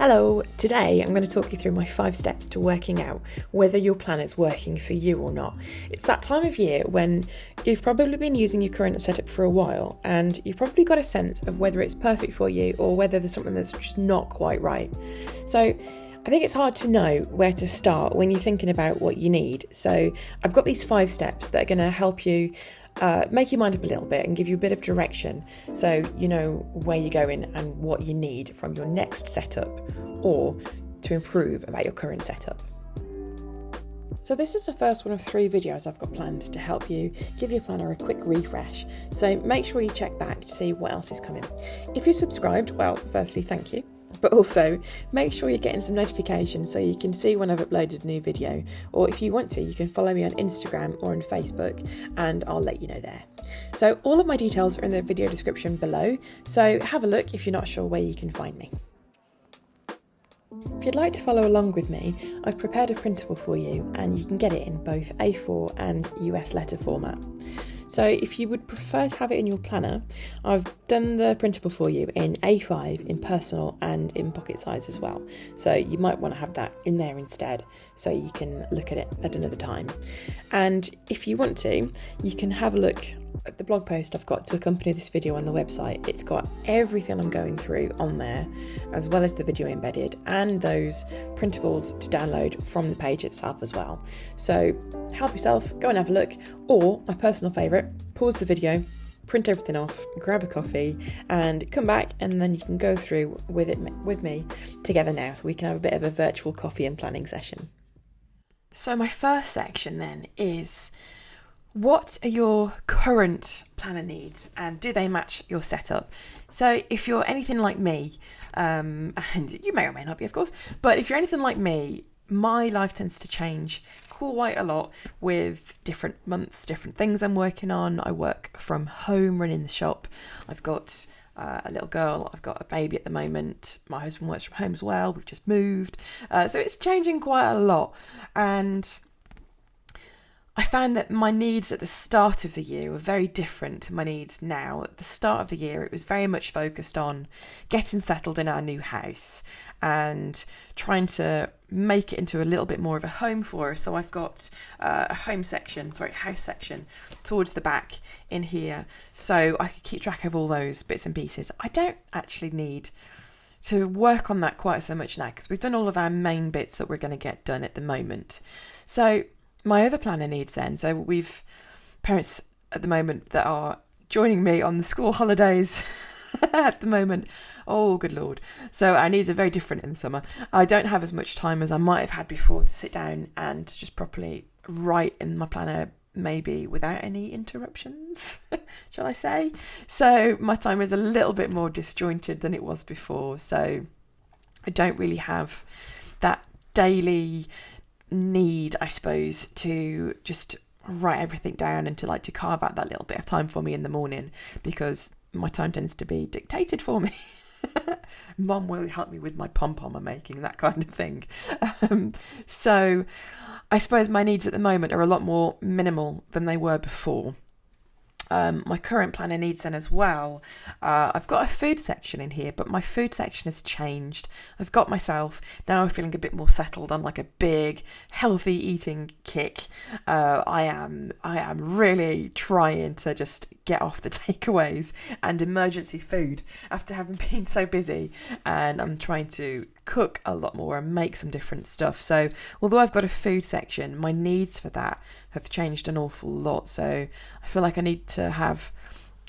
Hello, today I'm going to talk you through my 5 steps to working out whether your plan is working for you or not. It's that time of year when you've probably been using your current setup for a while and you've probably got a sense of whether it's perfect for you or whether there's something that's just not quite right. So I think it's hard to know where to start when you're thinking about what you need. So I've got these 5 steps that are going to help you make your mind up a little bit and give you a bit of direction so you know where you're going and what you need from your next setup or to improve about your current setup. So this is the first one of 3 videos I've got planned to help you give your planner a quick refresh. So make sure you check back to see what else is coming. If you're subscribed, well, firstly, thank you. But also make sure you're getting some notifications so you can see when I've uploaded a new video, or if you want to, you can follow me on Instagram or on Facebook and I'll let you know there. So all of my details are in the video description below, so have a look if you're not sure where you can find me. If you'd like to follow along with me, I've prepared a printable for you and you can get it in both A4 and US letter format. So if you would prefer to have it in your planner, I've done the printable for you in A5, in personal and in pocket size as well. So you might want to have that in there instead so you can look at it at another time. And if you want to, you can have a look at the blog post I've got to accompany this video on the website. It's got everything I'm going through on there, as well as the video embedded and those printables to download from the page itself as well. So help yourself, go and have a look, or my personal favourite, pause the video, print everything off, grab a coffee and come back, and then you can go through with me together now so we can have a bit of a virtual coffee and planning session. So my first section then is, what are your current planner needs and do they match your setup? So if you're anything like me, and you may or may not be of course, but if you're anything like me, my life tends to change quite a lot with different months, different things I'm working on. I work from home, running the shop. I've got a little girl, I've got a baby at the moment. My husband works from home as well. We've just moved. So it's changing quite a lot. And I found that my needs at the start of the year were very different to my needs now. At the start of the year, it was very much focused on getting settled in our new house and trying to make it into a little bit more of a home for us. So I've got a house section towards the back in here, so I could keep track of all those bits and pieces. I don't actually need to work on that quite so much now because we've done all of our main bits that we're going to get done at the moment. So my other planner needs then, so we've parents at the moment that are joining me on the school holidays at the moment. Oh, good Lord. So our needs are very different in the summer. I don't have as much time as I might have had before to sit down and just properly write in my planner, maybe without any interruptions, shall I say. So my time is a little bit more disjointed than it was before. So I don't really have that daily need, I suppose, to just write everything down and to carve out that little bit of time for me in the morning, because my time tends to be dictated for me. Mum will help me with my pom-pom I'm making, that kind of thing. So I suppose my needs at the moment are a lot more minimal than they were before. My current planner needs then as well. I've got a food section in here, but my food section has changed. I've got myself now feeling a bit more settled on like a big healthy eating kick. I am really trying to just get off the takeaways and emergency food after having been so busy, and I'm trying to cook a lot more and make some different stuff. So although I've got a food section, my needs for that have changed an awful lot. So I feel like I need to have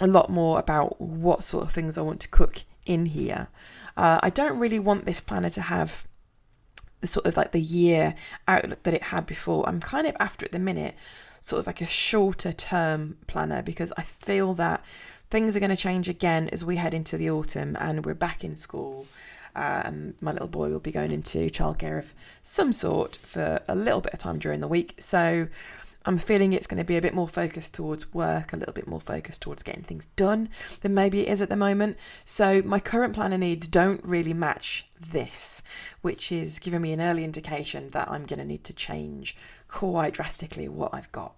a lot more about what sort of things I want to cook in here. I don't really want this planner to have the sort of like the year outlook that it had before. I'm kind of after at the minute sort of like a shorter term planner, because I feel that things are going to change again as we head into the autumn and we're back in school. My little boy will be going into childcare of some sort for a little bit of time during the week. So I'm feeling it's going to be a bit more focused towards work, a little bit more focused towards getting things done than maybe it is at the moment. So my current planner needs don't really match this, which is giving me an early indication that I'm going to need to change quite drastically what I've got.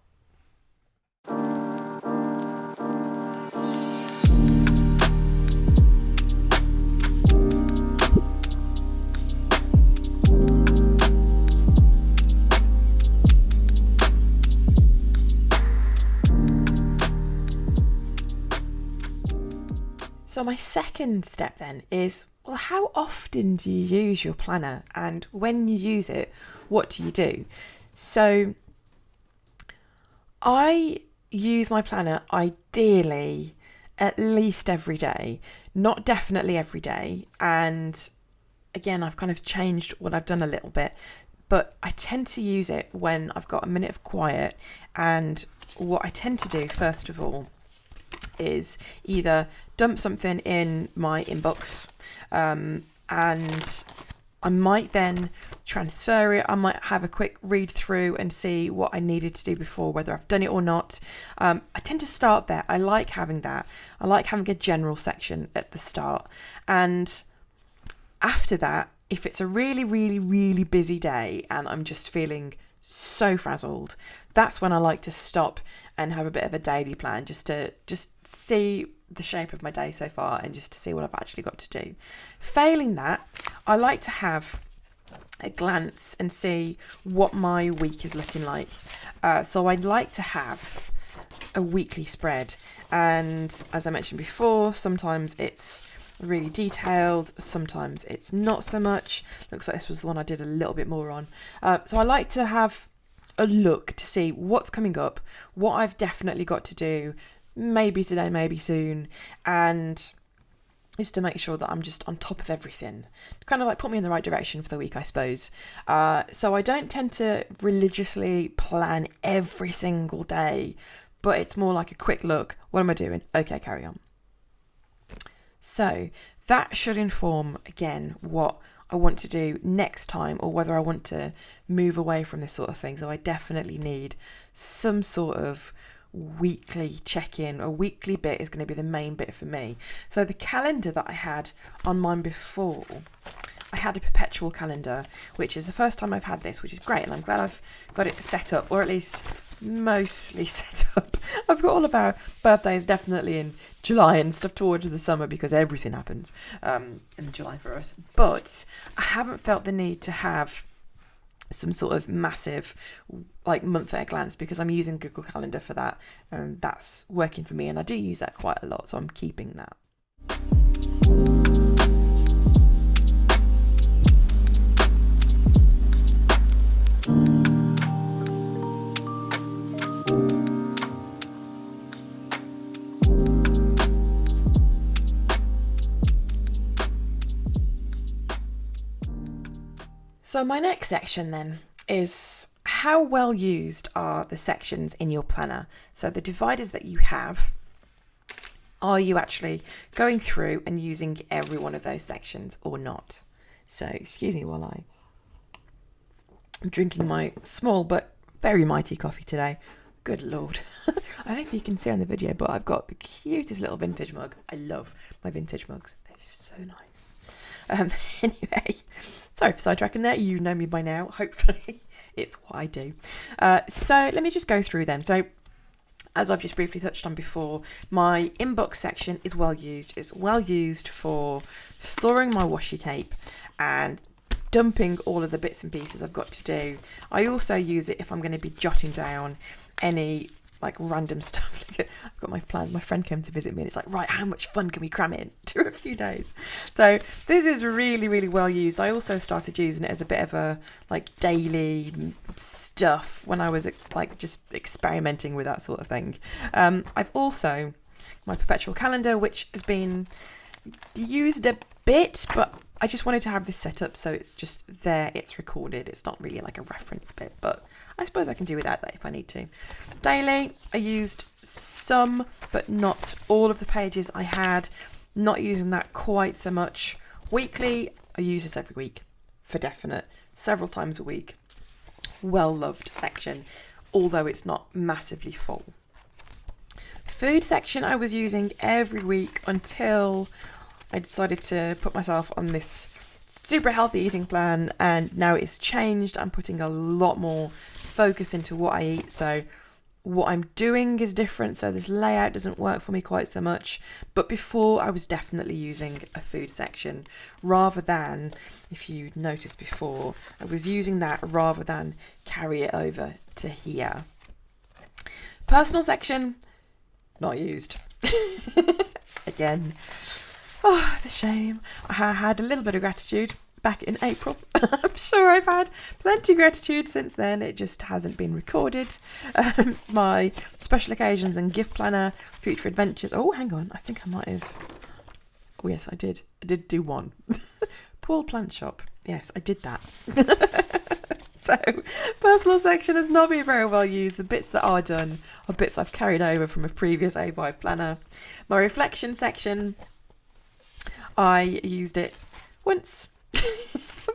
So my second step then is, well, how often do you use your planner? And when you use it, what do you do? So I use my planner ideally at least every day, not definitely every day. And again, I've kind of changed what I've done a little bit, but I tend to use it when I've got a minute of quiet. And what I tend to do, first of all, is either dump something in my inbox, and I might then transfer it. I might have a quick read through and see what I needed to do before, whether I've done it or not. I tend to start there. I like having that. I like having a general section at the start. And after that, if it's a really, really, really busy day and I'm just feeling so frazzled, that's when I like to stop and have a bit of a daily plan, just to see the shape of my day so far and just to see what I've actually got to do. Failing that, I like to have a glance and see what my week is looking like. So I'd like to have a weekly spread, and as I mentioned before, sometimes it's really detailed, sometimes it's not so much. Looks like this was the one I did a little bit more on. So I like to have a look to see what's coming up, what I've definitely got to do, maybe today, maybe soon, and just to make sure that I'm just on top of everything. Kind of like put me in the right direction for the week, I suppose. So I don't tend to religiously plan every single day, but it's more like a quick look. What am I doing? Okay, carry on. So that should inform, again, what I want to do next time, or whether I want to move away from this sort of thing. So I definitely need some sort of weekly check-in. A weekly bit is going to be the main bit for me. So the calendar that I had on mine before, I had a perpetual calendar, which is the first time I've had this, which is great, and I'm glad I've got it set up, or at least mostly set up. I've got all of our birthdays definitely in July and stuff towards the summer, because everything happens in July for us. But I haven't felt the need to have some sort of massive like month at a glance, because I'm using Google Calendar for that, and that's working for me, and I do use that quite a lot, so I'm keeping that. So my next section then is, how well used are the sections in your planner? So the dividers that you have, are you actually going through and using every one of those sections or not? So excuse me while I'm drinking my small but very mighty coffee today. Good Lord. I don't know if you can see on the video, but I've got the cutest little vintage mug. I love my vintage mugs. They're so nice. Anyway, sorry for sidetracking there. You know me by now, hopefully. It's what I do. So let me just go through them. So as I've just briefly touched on before, my inbox section is well used. It's well used for storing my washi tape and dumping all of the bits and pieces I've got to do. I also use it if I'm going to be jotting down any like random stuff. I've got my plans. My friend came to visit me and it's like, right, how much fun can we cram in to a few days? So this is really, really well used. I also started using it as a bit of a like daily stuff when I was like just experimenting with that sort of thing. I've also my perpetual calendar, which has been used a bit, but I just wanted to have this set up so it's just there, it's recorded. It's not really like a reference bit, but I suppose I can do without that if I need to. Daily, I used some, but not all of the pages I had. Not using that quite so much. Weekly, I use this every week, for definite. Several times a week. Well-loved section, although it's not massively full. Food section I was using every week until I decided to put myself on this super healthy eating plan, and now it's changed. I'm putting a lot more focus into what I eat, so what I'm doing is different, so this layout doesn't work for me quite so much. But before, I was definitely using a food section rather than, if you noticed before, I was using that rather than carry it over to here. Personal section, not used. Again, Oh, the shame. I had a little bit of gratitude back in April. I'm sure I've had plenty of gratitude since then. It just hasn't been recorded. My special occasions and gift planner, future adventures. Oh, hang on. I think I might have. Oh, yes, I did. I did do one. Pool plant shop. Yes, I did that. So, personal section has not been very well used. The bits that are done are bits I've carried over from a previous A5 planner. My reflection section, I used it once.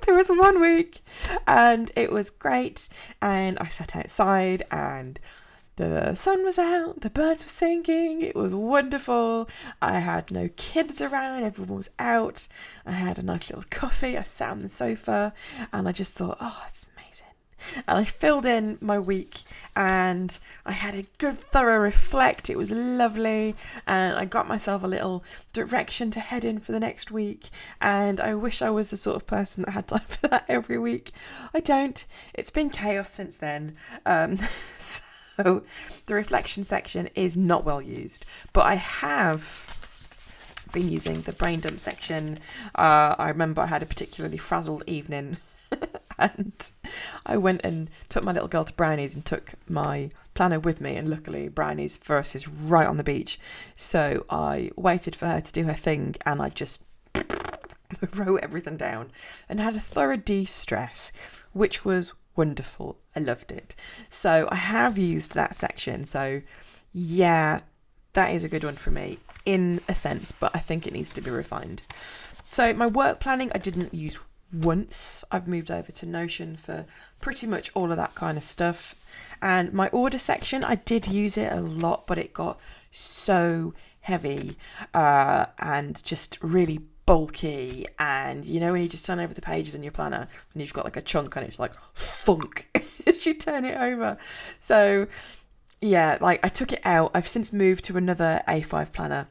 There was 1 week and it was great, and I sat outside and the sun was out, the birds were singing, it was wonderful. I had no kids around, everyone was out. I had a nice little coffee, I sat on the sofa and I just thought, oh, it's amazing. And I filled in my week and I had a good thorough reflect. It was lovely, and I got myself a little direction to head in for the next week, and I wish I was the sort of person that had time for that every week. I don't. It's been chaos since then. So the reflection section is not well used, but I have been using the brain dump section. I remember I had a particularly frazzled evening and I went and took my little girl to Brownies and took my planner with me, and luckily Brownies for us is right on the beach, so I waited for her to do her thing and I just wrote everything down and had a thorough de-stress, which was wonderful. I loved it. So I have used that section. So yeah, that is a good one for me in a sense, but I think it needs to be refined. So my work planning I didn't use once. I've moved over to Notion for pretty much all of that kind of stuff. And my order section, I did use it a lot, but it got so heavy and just really bulky, and you know when you just turn over the pages in your planner and you've got like a chunk and it's like thunk as you turn it over. So yeah, like I took it out. I've since moved to another A5 planner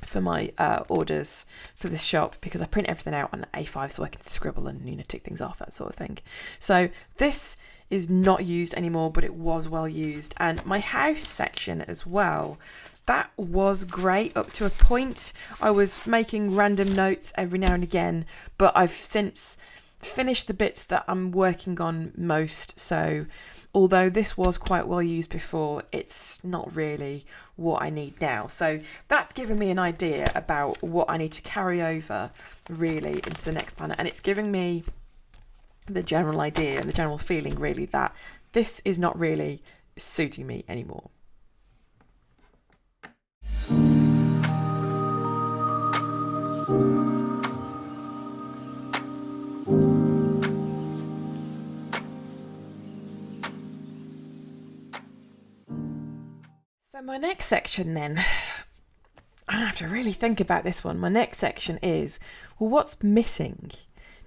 for my orders for this shop, because I print everything out on A5 so I can scribble and tick things off, that sort of thing. So this is not used anymore, but it was well used. And my house section as well, that was great up to a point. I was making random notes every now and again, but I've since finished the bits that I'm working on most. So although this was quite well used before, it's not really what I need now. So that's given me an idea about what I need to carry over really into the next planner. And it's giving me the general idea and the general feeling really that this is not really suiting me anymore. So my next section then, I have to really think about this one. My next section is, well, what's missing?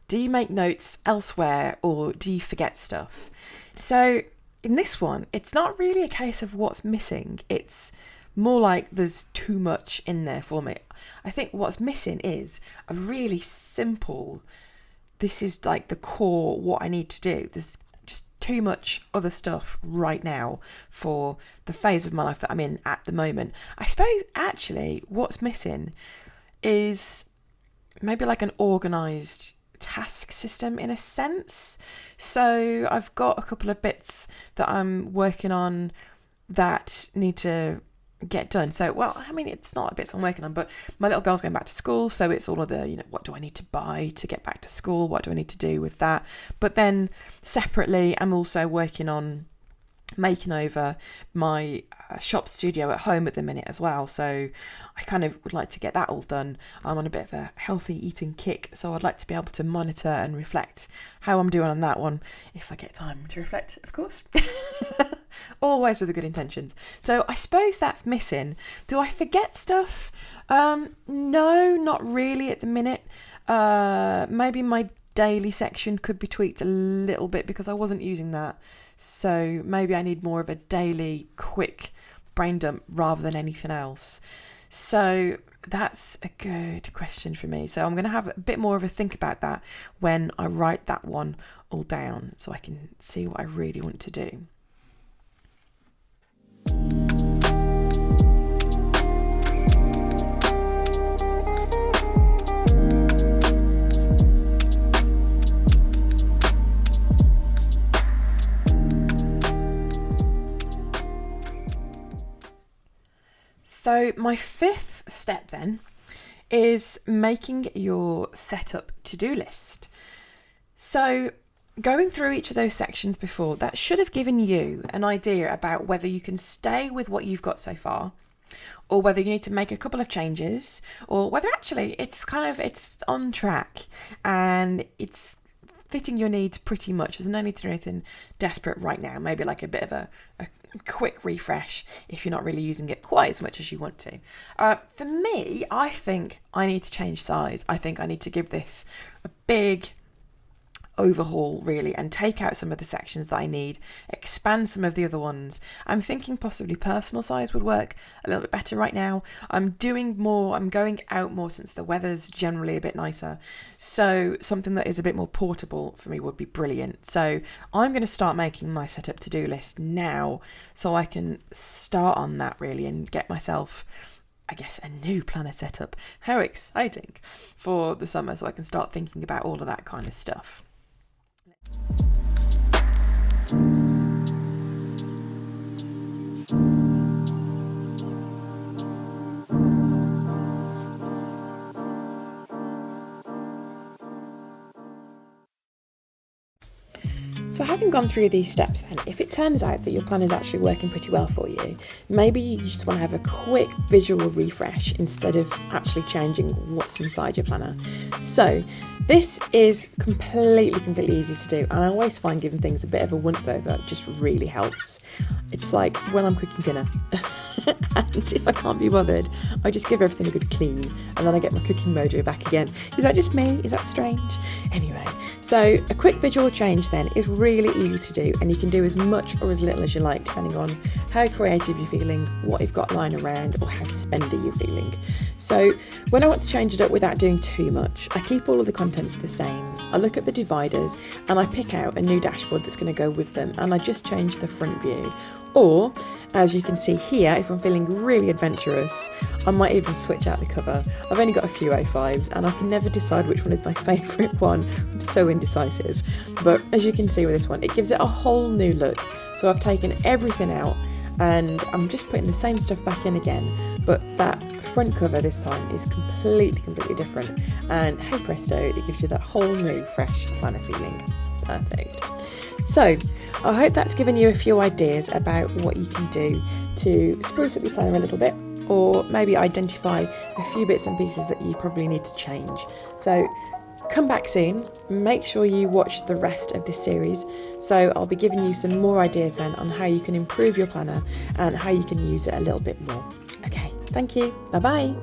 Do you make notes elsewhere or do you forget stuff? So in this one, it's not really a case of what's missing. It's more like there's too much in there for me. I think what's missing is a really simple, this is like the core, what I need to do. There's just too much other stuff right now for the phase of my life that I'm in at the moment. I suppose actually what's missing is maybe like an organised task system in a sense. So I've got a couple of bits that I'm working on that need to get done. So, well, I mean, it's not bits I'm working on, but my little girl's going back to school, so it's all of the, what do I need to buy to get back to school? What do I need to do with that? But then separately, I'm also working on making over my shop studio at home at the minute as well. So I kind of would like to get that all done. I'm on a bit of a healthy eating kick, so I'd like to be able to monitor and reflect how I'm doing on that one, if I get time to reflect, of course. Always with the good intentions. So I suppose that's missing. Do I forget stuff? No, not really at the minute. Maybe my daily section could be tweaked a little bit because I wasn't using that. So maybe I need more of a daily quick brain dump rather than anything else. So that's a good question for me. So I'm going to have a bit more of a think about that when I write that one all down so I can see what I really want to do. So my fifth step then is making your setup to-do list. So going through each of those sections before, that should have given you an idea about whether you can stay with what you've got so far, or whether you need to make a couple of changes, or whether actually it's on track and it's fitting your needs pretty much. There's no need to do anything desperate right now. Maybe like a bit of a quick refresh if you're not really using it quite as much as you want to. For me, I think I need to change size. I think I need to give this a big overhaul really, and take out some of the sections that I need, expand some of the other ones. I'm thinking possibly personal size would work a little bit better right now. I'm going out more since the weather's generally a bit nicer, so something that is a bit more portable for me would be brilliant. So I'm going to start making my setup to-do list now so I can start on that really and get myself, I guess, a new planner setup. How exciting for the summer, so I can start thinking about all of that kind of stuff. So having gone through these steps then, if it turns out that your plan is actually working pretty well for you, maybe you just want to have a quick visual refresh instead of actually changing what's inside your planner. So this is completely easy to do, and I always find giving things a bit of a once over just really helps. It's like when I'm cooking dinner and if I can't be bothered, I just give everything a good clean and then I get my cooking mojo back again. Is that just me? Is that strange? Anyway, so a quick visual change then is really easy to do, and you can do as much or as little as you like depending on how creative you're feeling, what you've got lying around, or how spendy you're feeling. So when I want to change it up without doing too much, I keep all of the contents the same. I look at the dividers and I pick out a new dashboard that's going to go with them, and I just change the front view. Or, as you can see here, if I'm feeling really adventurous, I might even switch out the cover. I've only got a few A5s and I can never decide which one is my favourite one. I'm so indecisive. But as you can see with this one, it gives it a whole new look. So I've taken everything out and I'm just putting the same stuff back in again, but that front cover this time is completely different. And hey presto, it gives you that whole new fresh planner feeling. Perfect. So I hope that's given you a few ideas about what you can do to spruce up your planner a little bit, or maybe identify a few bits and pieces that you probably need to change. So come back soon, make sure you watch the rest of this series, so I'll be giving you some more ideas then on how you can improve your planner and how you can use it a little bit more. Okay, thank you, bye bye.